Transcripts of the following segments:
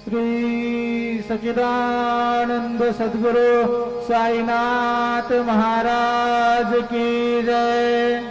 श्री सच्चिदानंद सद्गुरु साईनाथ महाराज की जय।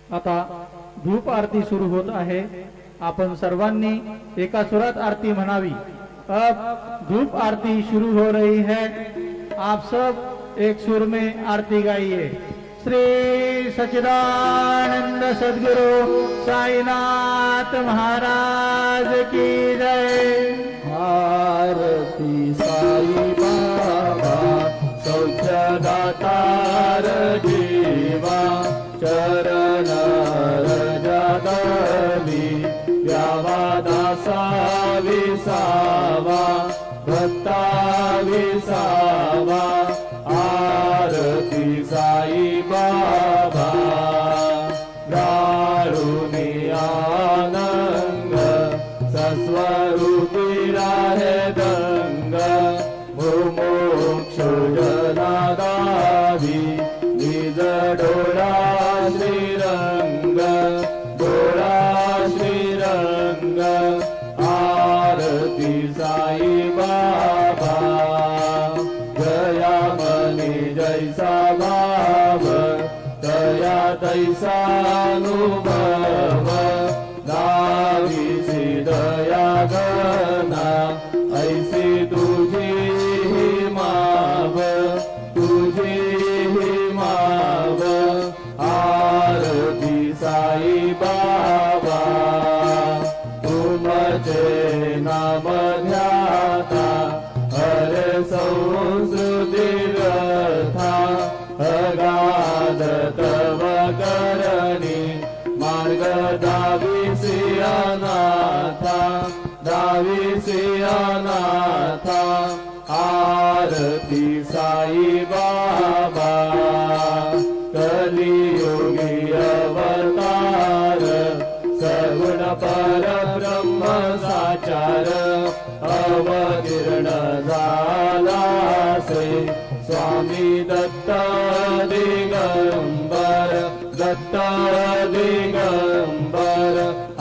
आता धूप आरती सुरू होत आहे। आपण सर्वांनी एका सुरात आरती म्हणावी। अब धूप आरती शुरू हो रही है, आप सब एक सुर में आरती गाइए। श्री सच्चिदानंद सद्गुरु साईनाथ महाराज की जय। आरती साई बाबा सौख्यदातार जीवा चरण रजदली द्यावा दासा विसावा भक्ता विसावा। आरती साई बाबा गारुणी आनंद सस्वरूपी राहे दंग मुमुक्षु जनादावी निज डोळा श्रीरंग डोळा श्रीरंग। आरती साई बाबा जया मनी जैसा भाव तया तैसा अनुभव दावीसी दया गना ऐसी तुझी ही माव तुझी ही माव। आरती साई बाबा तुमचे नाम ध्याता हरे संस्कृती व्यथा अगाध तव करणी मार्ग दाविसी अनाथा दाविसी अनाथा। आरती साई बाबा कलियुगी अवतार सगुण परब्रह्म साचार अवतीर्ण झाला से स्वामी दत्त दिगंबर दत्त दिगंबर।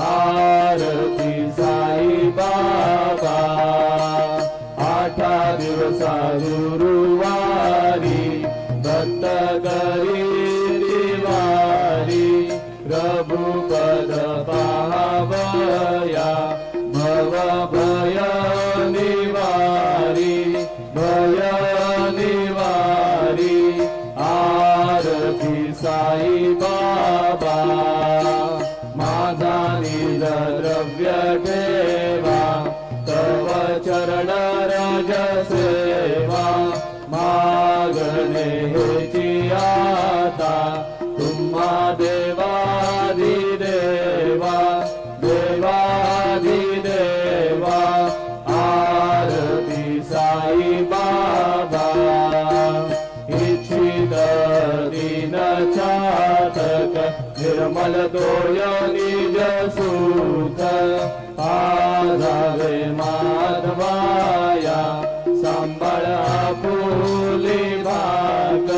आरती साई बाबा आठा दिवसा गुरुवारी दत्त करी दिवारी प्रभुपद पावया भव भय निवारी भय निवारी। आरती साई बाबा माझा निज द्रव्य ठेवा तव चरण रज सेवा मागणे हेची आता तुम्हा देवाधिदेवा देवाधिदेवा। आरती साई बाबा इच्छित दीन चातक निर्मल तोय निज सुख आधारे माधवाया सांभाळ आपुली भाग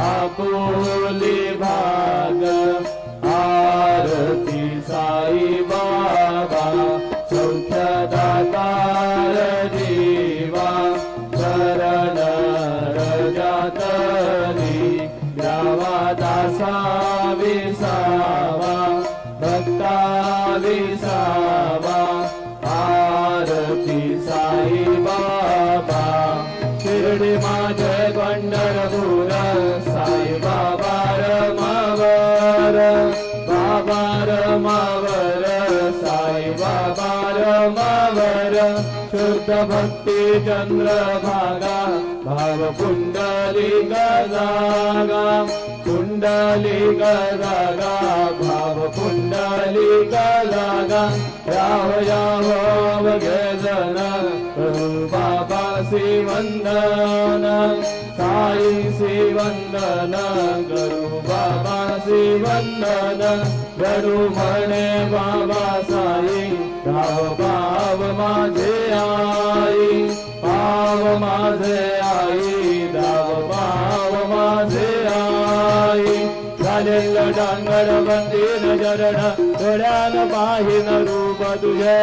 आपुली भाग। आरती साई बाबा सौख्यदाता परमावर शुद्ध भक्ती चंद्रभागा भाव पुंडलिक जागा पुंडलिक जागा भाव पुंडलिक जागा याव याव अवघे जन करू बाबासी वंदन साई सी वंदन करू बाबासी वंदन करू म्हणे बाबा साई धाव पाव माझे आई पाव माझे आई धाव पाव माझे आई झालेल डांगर बंदीन चरण डोळ्यान पाहिन रूप तुझे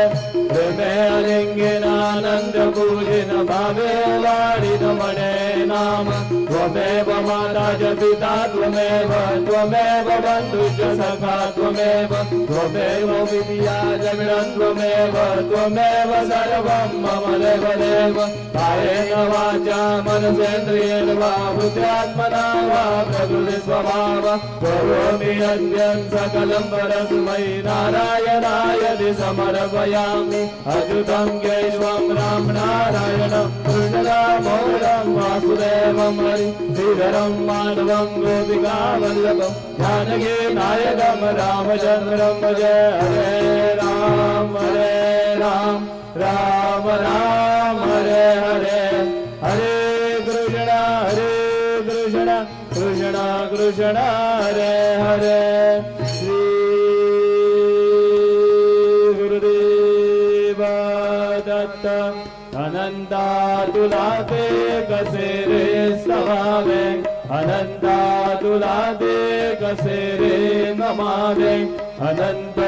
प्रेमे अलिंगेन आनंद पूजिन भावे वाढीन म्हणे नाम त्वमेव माता च पिता त्वमेव त्वमेव बंधुश्च सखा त्वमेव त्वमेव विद्या जमिनं त्वमेव त्वमेव सर्वं मम देव देव कायेन वाचा मनसेन्द्रियेण वा बुद्ध्यात्मना वा प्रकृति स्वभाव करोमि यज्ञं सकलं परस्मै नारायणाय समर्पयामि अच्युतं केशवं राम नारायणं कृष्णदामोदरं वासुदेवं हरि श्रीधरं माधवं गोपिका वल्लभं जानकी नायकं रामचन्द्रं भजे हरे राम राम राम हरे हरे हरे कृष्ण कृष्ण कृष्ण हरे हरे श्री गुरुदेव दत्त अनंता तुला ते कसे रे सवावे अनंता तुला ते कसे रे नमावे अनंत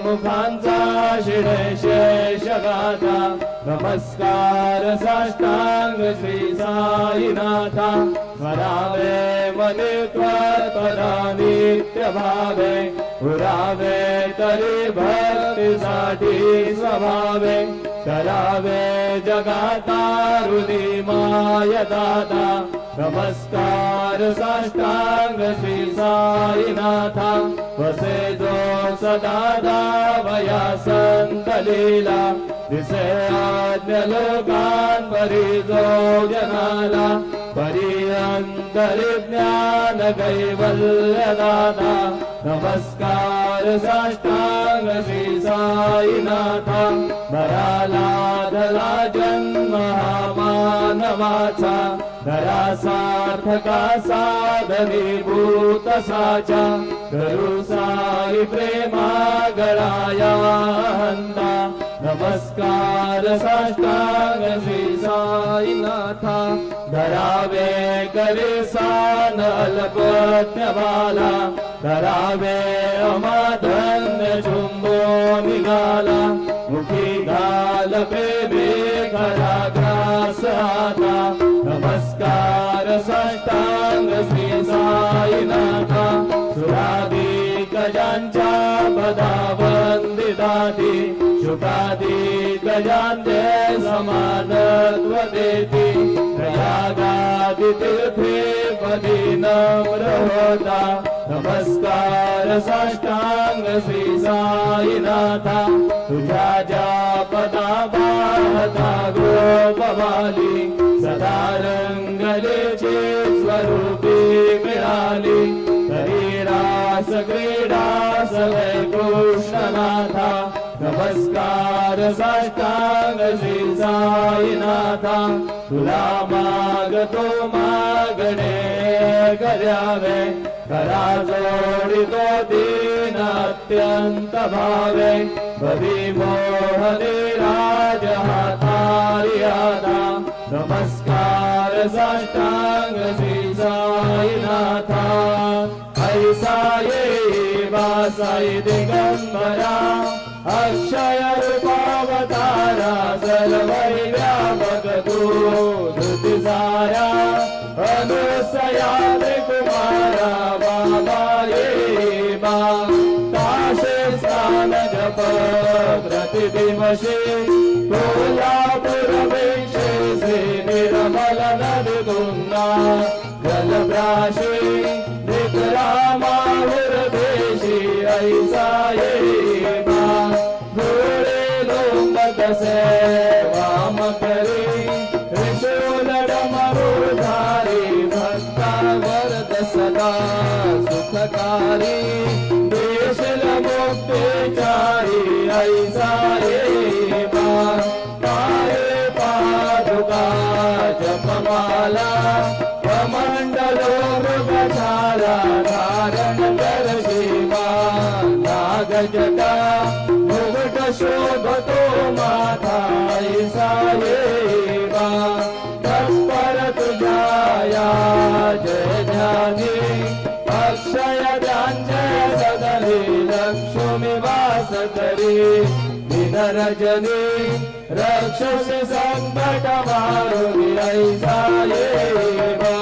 मुखांचा शिणे शेष गाथा नमस्कार साष्टांग श्री साईनाथा स्मरावे मने त्वत्पदा नित्य भावे पुरावे तरी भक्तीसाठी स्वभावे करावे जगातारुणी माय दाता नमस्कार साष्टांग श्री साईनाथा वसे जो सदा दावया संत लीला दिसे आज्ञ लोकां परी जो जनाला परी अंतरि ज्ञान कैवल्य दाता नमस्कार साष्टांग श्री साईनाथा बराला धला जन्म हा मानवाचा धरा सार्थका साधनीभूत साचा करू साई प्रेमा गळाया हंता नमस्कार साष्टांग श्री साईनाथा धरावे करे सान अल्पज्ञ बाला धरावे अमाधन्य चुंबो निघाला मुखी घाल प्रेमे खरा ग्रास आता नमस्कार साष्टांग श्री साईनाथा सुरादी गजांच्या पदा वंदिताती शुकादी गजांते समानत्व देती प्रयागादी तीर्थे पदी नम्र होता नमस्कार साष्टांग श्री साईनाथा तुझ्या ज्या पदा वाहता गोपवाली सदा रंगलेचे स्वरूपी मिळाली तरी रास क्रीडा सवय कृष्णनाथा नमस्कार साष्टांग श्री साईनाथा तुला मागतो मागणे करावे करा जोडितो दीन अत्यंत भावे कवी मोहने राज हातारी आदा नमस्कार साष्टांग श्री साईनाथा ऐसा ये वासाई दिगंबरा अक्षय रूपावतारा सर्वै व्यापक तू धृती सारा अनुसया कुमारा बाबा ये बा काशे स्थान जप प्रतिदिवशी कोल्हापूर भिक्षे श्री निर्मल नदी गंगा जलप्राशी विक्रामाहुर देशी ऐसा ये बा घोडे लोंब वरदसे वाम करी त्रिशूल डमरुधारी भक्ता वरद सदा सुखकारी देशल मुक्तिचारी ऐसा ये पाये पादुका जपमाला कमंडलो मृगशाला धारण कर शिवा नागजटा मुकुट शोभतो माथा ऐसा येवा तत्पर तुझाया जय ध्यानी अक्षय ध्यानजय सदने लक्ष्मी वास करी दिन रजनी रक्षसी संकट मारुनी ऐसा येवा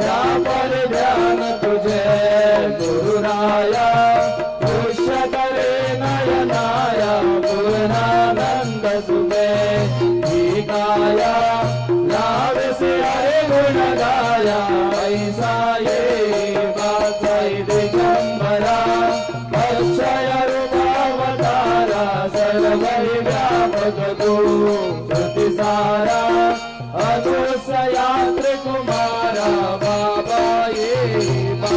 या पर ध्यान तुझे गुरुराया दृश्य करे नयनाया पूर्णानंद सुखे ही काया लावसे हरे गुण गाया ऐसा येवा जय दिगंबरा अक्षय रूपावतारा सर्व व्यापक तू श्रुति सारा अदृश्य कुमारा बाबा येवा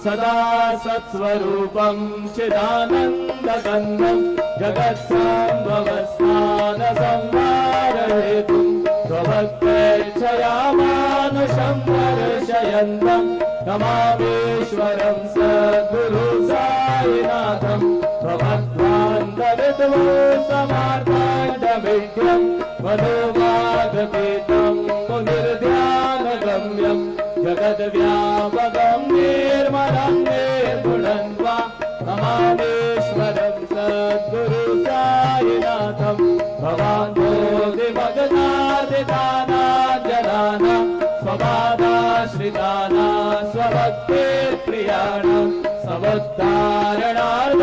सदा सत्स्वरूपं चिदानन्दगन्धं जगत्सम्भवस्थान संहारहेतुं स्वभक्तेच्छया मानुषं वर्षयन्तं नमामीश्वरं सद्गुरु साईनाथं भवद्वान्तविद्वो समार्ताण्डविद्यं मनोवागतीतं मुनिर्ध्यानगम्यं जगद्व्यापकं निर्मलं निर्गुणन्वा नमामीश्वरं सद्गुरु साईनाथं भवान् बोधिमगनादिदानाञ्जनानां स्वबाधाश्रितानां स्वभक्तिप्रियाणां समुद्धारणार्थं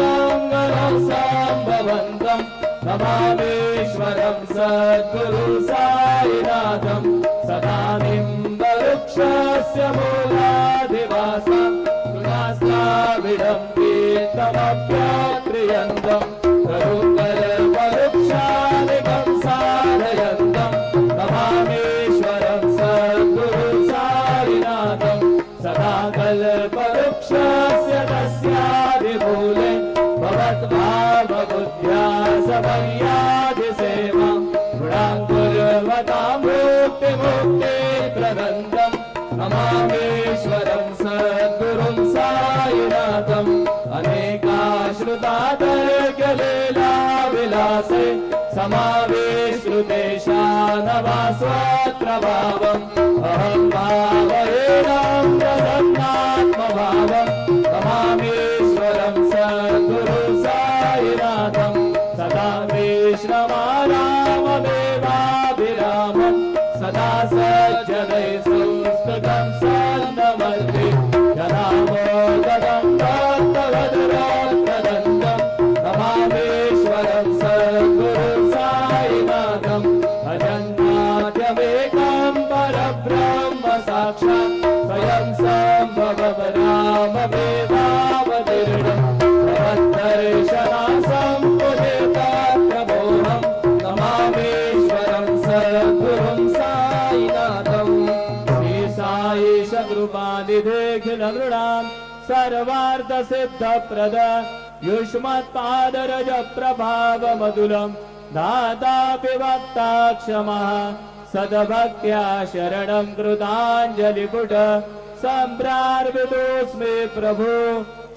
गणं सम्भवन्तं नमामीश्वरं सद्गुरु साईनाथं सदा निम्बवृक्षस्य मूलाधिवासं सुनास्ताविडं कीर्तमप्यक्रियन्तं करुकल्पवृक्षादिकं साधयन्तं नमामीश्वरं सद्गुरु साईनाथं सदा कल्पवृक्षस्य तस्यादिमूले भवद्भावबुद्ध्या समय्यादिसेवा गुणां कुर्वतां मुक्तिप्रदन्दं नमामीश्वरं सद्गुरुं साईनाथम् अनेकाश्रुतातर्क्यलीलाविलासे समावेश्रुतेशानवास्वत्रभावम् अहं भावयेनं प्रसन्नात्मभावम् नमामीश्वरं सद्गुरु साईनाथं सदा विश्रमारामदेवाभिरामं सदा सज्जनै संस्तुतं सन्नमन्ति जनामोदं भक्तवद्रत्नदन्दं नमामीश्वरं सद्गुरु साईनाथम् अजन्माद्यमेकं परब्रह्म साक्षात् स्वयं सम्भवं राममेवावतीर्णं भवद्दर्शनासम्पुजितप्रभोहं नमामीश्वरं सद्गुरुं साईनाथम् श्री साईश कृपानिधिखिलनृणां सर्वार्थसिद्धप्रद युष्मत्पादरज प्रभावमधुलं दातापि वक्ता क्षमः सद्भक्त्या शरणं कृताञ्जलिपुट सम्प्रार्पितोऽस्मि प्रभो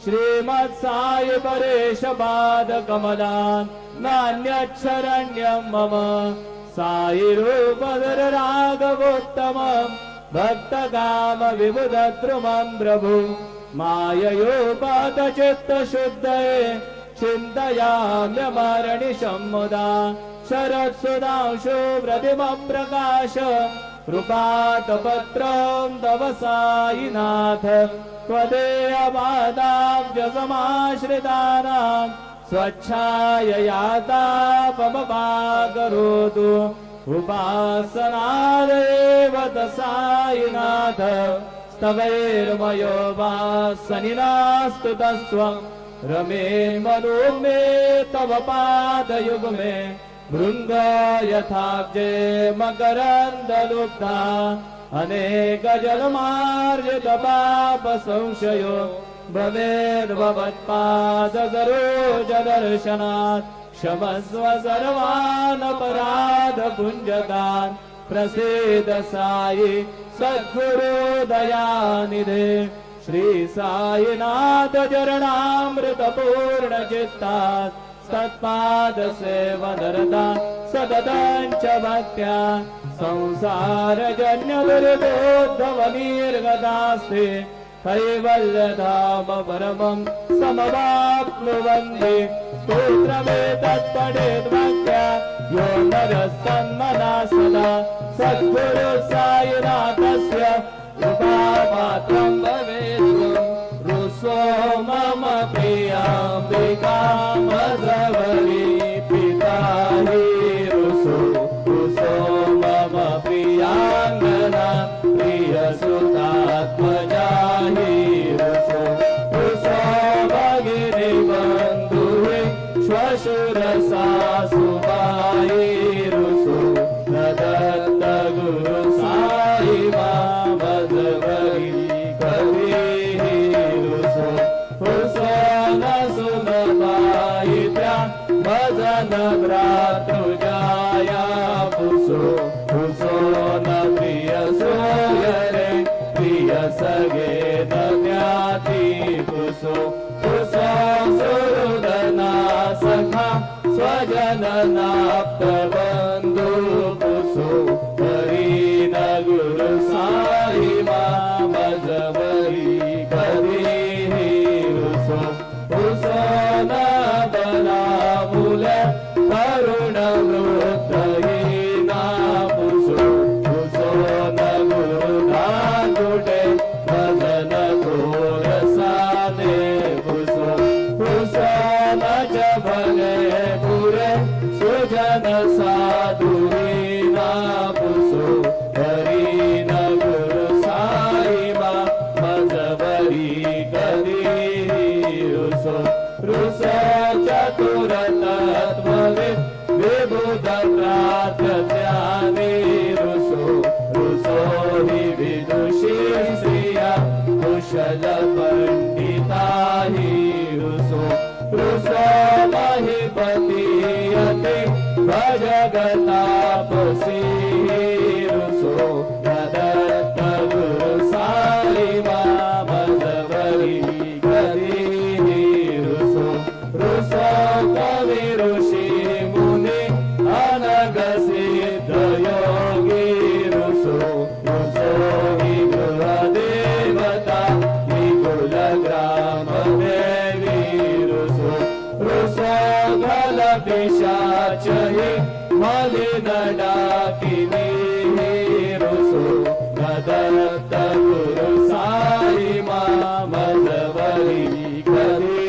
श्रीमत्साई परेश पादकमलान् नान्यच्छरण्यं मम साई रूपधर राघवोत्तमं भक्तकाम विबुधद्रुमं प्रभु माययोपातचित्तशुद्धये चिन्तयाम्यमरणिशं मुदा शरत्सुधांशो प्रतिमप्रकाश कृपातपत्रं तव साईनाथ त्वदेयपादाब्जसमाश्रितानां स्वच्छाययातापमपाकरोतु उपासनादेव साईनाथ स्तवैर्मयो वासनिनास्तु तस्त्वं रमे मनो मे तव पादयुग्मे भृङ्ग यथाब्जे मकरन्दलुब्धा अनेक जलमार्जित पाप संशयो भवेद्भवत्पाद सरोज दर्शनात् क्षमस्व सर्वान् अपराध पुञ्जकान् प्रसीद साई सद्गुरु दयानिधे श्री साईनाथ चरणामृत पूर्ण चित्तात् सत्पाद सेवनरता सततञ्च भक्त्या संसारजन्य दुर्गोद्धव निर्गतास्ते कैवल्यधाम परमं समवाप्नुवन्ति स्तोत्रमेतत्पठेत् भक्त्या यो नरस्तन्मना सदा सद्गुरु साईनाथस्य कृपापात्रं भवेत् रुसो मम प्रियाम्बिकामजवरी पिता हि रुसो रुसो मम प्रियाङ्गना प्रियसुतात्मजा हि रुसो रुसो भगिनी बन्धुः श्वशुर सासुबाई रुसो दत्त गुरु साई मामजवरी कवी भजन भ्रातृजाया पुसो पुसो न प्रिय सोयरे प्रिय सगे न ज्ञाति पुसो पुसो सुहृदना सखा स्वजन नाप्त बंधु पुसो हरि न गुरु साई मामजवरी करी रुसो पुसो न करुण वृद्धहीना पुसो पुसो न गुरुनागुटे भजन घोरसाने पुसो पुसो न च भले पुरे सुजन साधुरीना पुसो हरि न गुरु साई मजवरी करी रुसो रुसो चतुरतत्त्वविद् विबुधत्रात्रज्ञानी रुसो रुसो हि विदुषी श्रिया कुशल पंडिता हि रुसो रुसो महिपतीयते भजगतापसी रुसो दत्त गुरु साई मामजवरी करी रुसो रुसो कवि ऋषि मुनि अनग सिद्ध योगी रुसो रुसो हि गृह देवता हि कुल ग्राम देवी रुसो रुसो गल पिशाच हि मलिन डाकिनी रुसो दत्त गुरु साई मामजवरी करी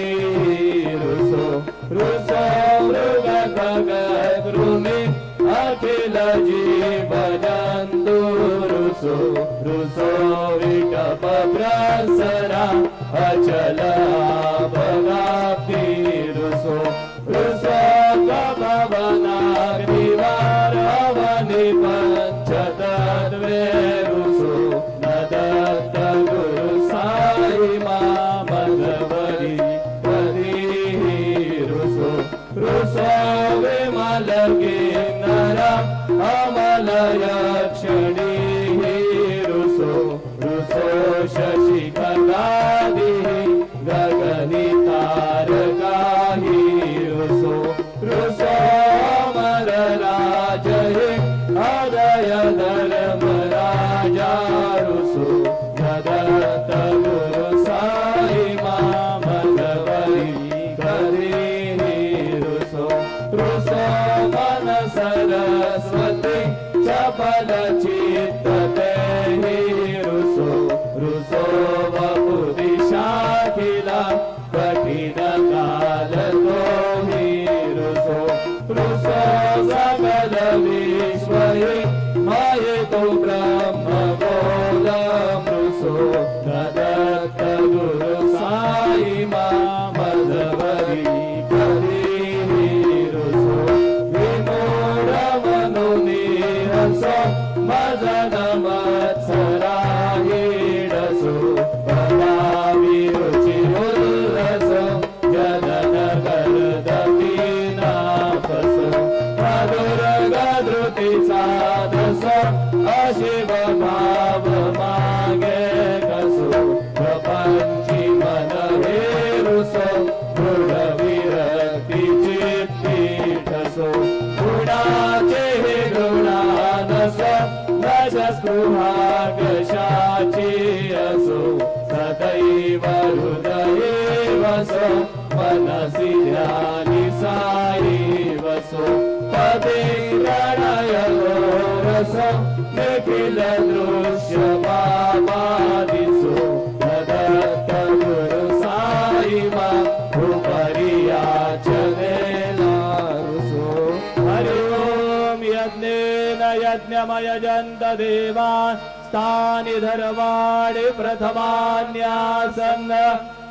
रुसो मृग खगद्रुमि अखिल जीव जन्तु रुसो रुसो विकप प्रसरा अचल भगाप्ति रुसो रुसो कपवनाग्निवारवनि पंचतत्वे रुसो दत्त गुरु साई मामजवरी रुसो विमल किन्नरा अमल यक्षिणी रुसो रुसो शशि खगादि गगनि तारका रुसो रुसो अमर राज अदय धर्म राजा रुसो दत्त गुरु साई मामजवरी करी रुसो मन सरस्वती चपल चित्तते रुसो रुसो वपु दिशाखिला कठिन काल तो रुसो रुसो सकल विश्व मायितो ब्रह्म बोध रुसो दत्त गुरु साई मामजवरी करी रुसो विमो प्रणय रस निखिल दृश्य बाबादिसो दत्त गुरु साई मा उपरिया चलेला रुसो हरि ओम यज्ञेन यज्ञमय जन्त देवान् स्थानि धर्माणि प्रथमान्यासन्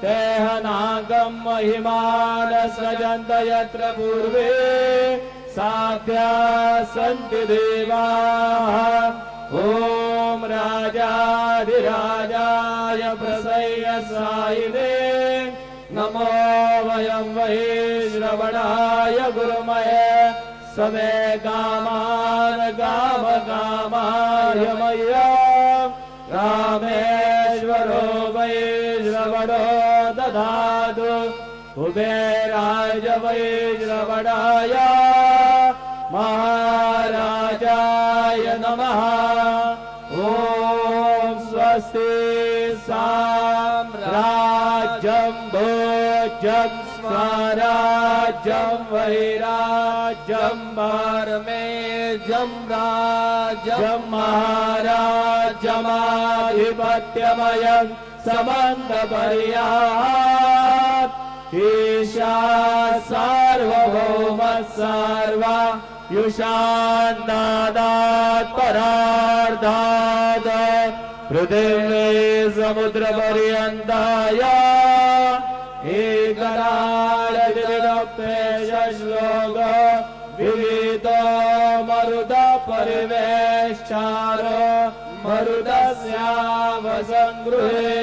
तेह नागं महिमान सजन्त यत्र पूर्वे साध्या सन्ति देवाः ॐ राजाधिराजाय प्रसय्य सायिने नमो वयं वै श्रवणाय गुरुमहे समे कामान् कामकामाय मय्या रामेश्वरो वै श्रवणो दधातु कुबेराय वै श्रवणाय महाराजाय नमः ॐ स्वस्ति साम्राज्यं भोज्यं स्वराज्यं वैराज्यं पारमेज्यं राज्यं महाराज्यमाधिपत्यमयं समन्तपर्यात् ईशा सार्वभौमः सर्वा युषान्दादात् परार्धात् पृथिवी समुद्रपर्यन्ताय एकराळदिनोक्तेश श्लोक विवितो मरुत परिवेष्टारो मरुतस्यावसङ्गृहे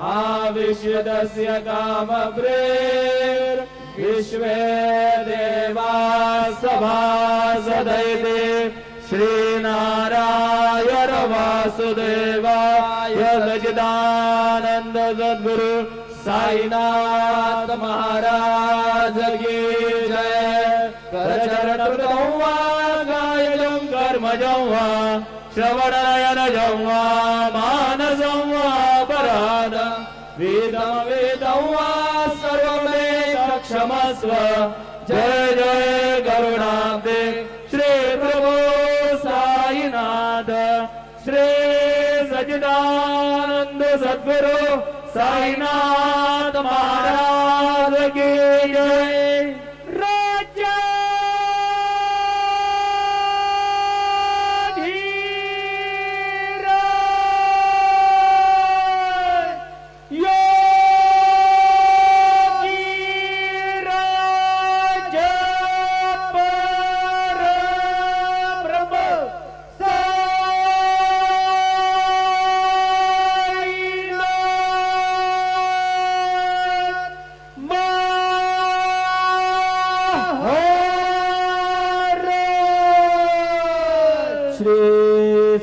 आविश्यदस्य कामप्रेर् विश्वे देवा सभासदैते श्रीनारायण वासुदेवाय सच्चिदानन्द सद्गुरु साईनाथ महाराज की जय। करचरणकृतं वा कायजं कर्मजं वा श्रवणनयनजं वा मानसं वा पराद वेदं वा सर्वमेव क्षमस्व। जय जय करुणाब्दे श्री प्रभु साईनाथ श्री सच्चिदानंद सद्गुरु साईनाथ महाराज की जय।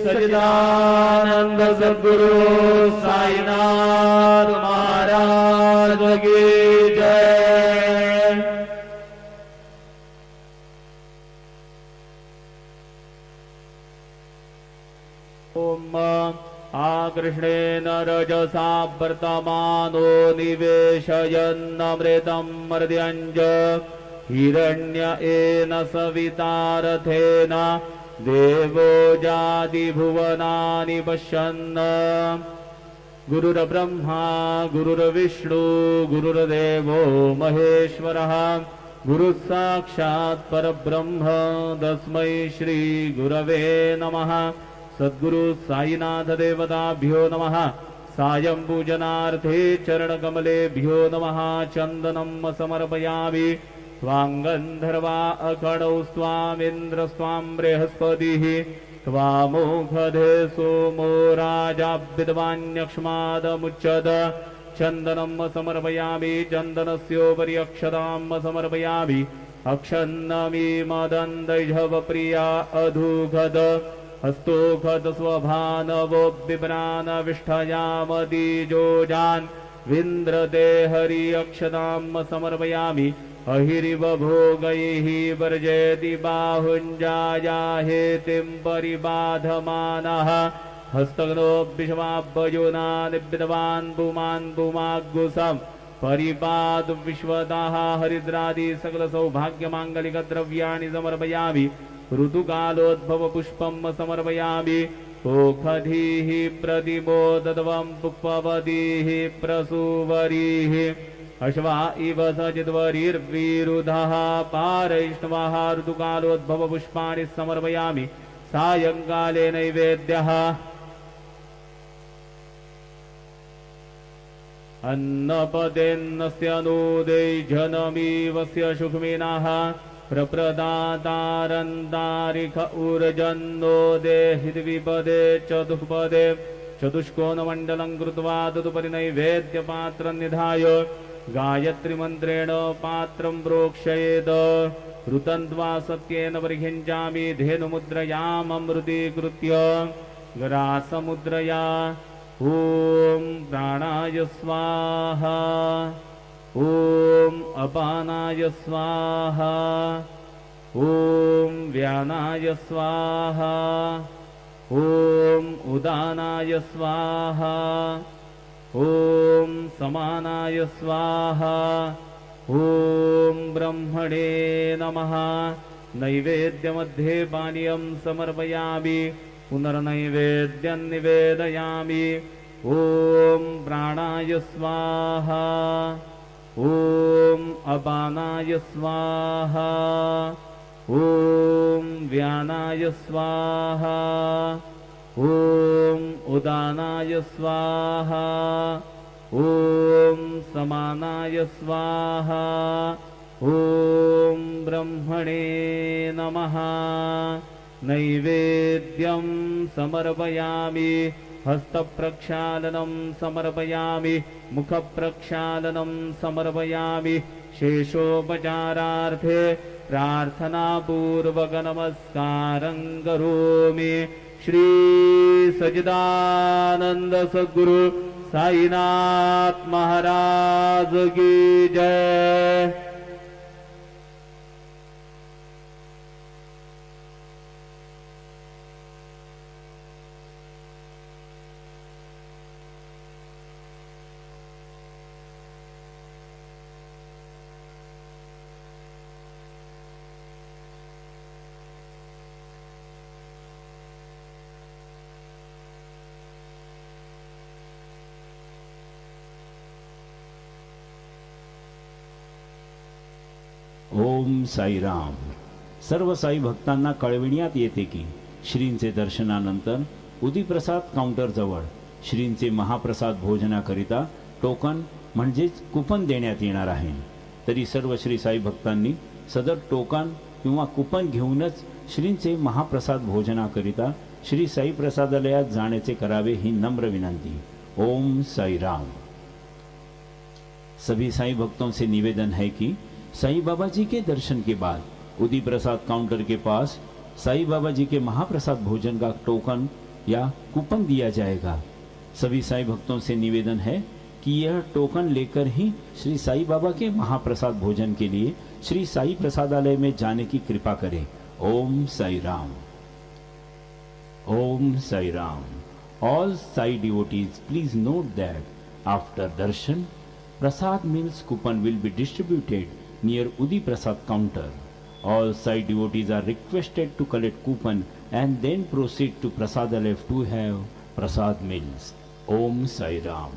सच्चिदानंद सद्गुरु साईनाथ महाराज की जय। ओम आकृष्णेन रजसा वर्तमानो निवेशयन्नमृतं मर्द्यञ्ज हिरण्येन सवितारथेन देवो जातिभुवनानि पश्यन्। गुरुर्ब्रह्मा गुरुर्विष्णु गुरुर्देवो महेश्वरः गुरुः साक्षात् परब्रह्म तस्मै श्री गुरवे नमः। सद्गुरु साईनाथ देवताभ्यो नमः। सायं पूजनार्थे चरणकमलेभ्यो नमः। चन्दनं समर्पयामि त्वाङ्गन्धर्वा अखडौ स्वामिन्द्रस्त्वां बृहस्पतिः त्वामोघधे सोमो राजा विद्वान्यक्ष्मादमुच्यत। चन्दनं समर्पयामि चन्दनस्योपरि अक्षतां समर्पयामि। अक्षन्नमि मदन्दैषवप्रिया अधुघद हस्तोघद स्वभानवो बिभ्रानविष्ठयामदीजोजान् विन्द्रते हरि अक्षतां समर्पयामि। अहिरिव भोगैः वर्जयति बाहुञ्जायाहेतिं परिबाधमानः। हस्तग्नो विषमाभ्ययोना निविद्वान् पुमान् पुमाग्गुसम् परिपाद विश्वदाः हरिद्रादि सकल सौभाग्य मांगलिक द्रव्याणि समर्पयामि ऋतुकालोद्भव पुष्पं समर्पयामि ओखधीः प्रतिबोधत्वं पुष्पवतीः प्रसूवरीः अश्वा इव सजिद्वरीर्विरुधः पारैष्णवः ऋतुकालोद्भव पुष्पाणि समर्पयामि सायंकाले नैवेद्यः अन्नपदेन्नस्य नोदे जनमीवस्य सुखमिनः प्रप्रदातारन्तारिख ऊर्जन्नो देहिद्विपदे चतुष्पदे चतुष्कोणमण्डलं कृत्वा तदुपरि नैवेद्यपात्रं निधाय गायत्रीमन्त्रेण पात्रं प्रोक्षयेत् ऋतन्त्वा सत्येन परिखिञ्चामि धेनुमुद्रयाममृतीकृत्य ग्रासमुद्रया ॐ प्राणाय स्वाहा ॐ अपानाय स्वाहा ॐ व्यानाय स्वाहा ॐ उदानाय स्वाहा ॐ समानाय स्वाहा ॐ ब्रह्मणे नमः नैवेद्यमध्ये पानीयं समर्पयामि पुनर्नैवेद्यं निवेदयामि ॐ प्राणाय स्वाहा ॐ अपानाय स्वाहा ॐ व्यानाय स्वाहा ॐ उदानाय स्वाहा ॐ समानाय स्वाहा ॐ ब्रह्मणे नमः नैवेद्यं समर्पयामि हस्तप्रक्षालनं समर्पयामि मुखप्रक्षालनं समर्पयामि शेषोपचारार्थे प्रार्थनापूर्वक नमस्कारं करोमि श्री सच्चिदानंद सद्गुरु साईनाथ महाराज की जय। ओम साईराम। सर्व साई भक्तांना कळविण्यात येते की श्रींचे दर्शनानंतर उदीप्रसाद काउंटर जवळ श्रींचे महाप्रसाद भोजनाकरिता टोकन म्हणजेच कुपन देण्यात येणार आहे। तरी सर्व श्री साई भक्तांनी सदर टोकन किंवा कुपन घेऊनच श्रींचे महाप्रसाद भोजनाकरिता श्री साई प्रसादालयात जाण्याचे करावे ही नम्र विनंती। ओम साईराम। सभी साई भक्तों से निवेदन है कि साईं बाबा जी के दर्शन के बाद उदी प्रसाद काउंटर के पास साईं बाबा जी के महाप्रसाद भोजन का टोकन या कूपन दिया जाएगा। सभी साईं भक्तों से निवेदन है कि यह टोकन लेकर ही श्री साईं बाबा के महाप्रसाद भोजन के लिए श्री साई प्रसादालय में जाने की कृपा करें। ओम साई राम। ओम Sai Ram. All Sai devotees, please note that after darshan, Prasad meals coupon will be distributed near Udi Prasad counter. All Sai devotees are requested to collect coupon and then proceed to Prasadalaya to have Prasad meals. Om Sai Ram.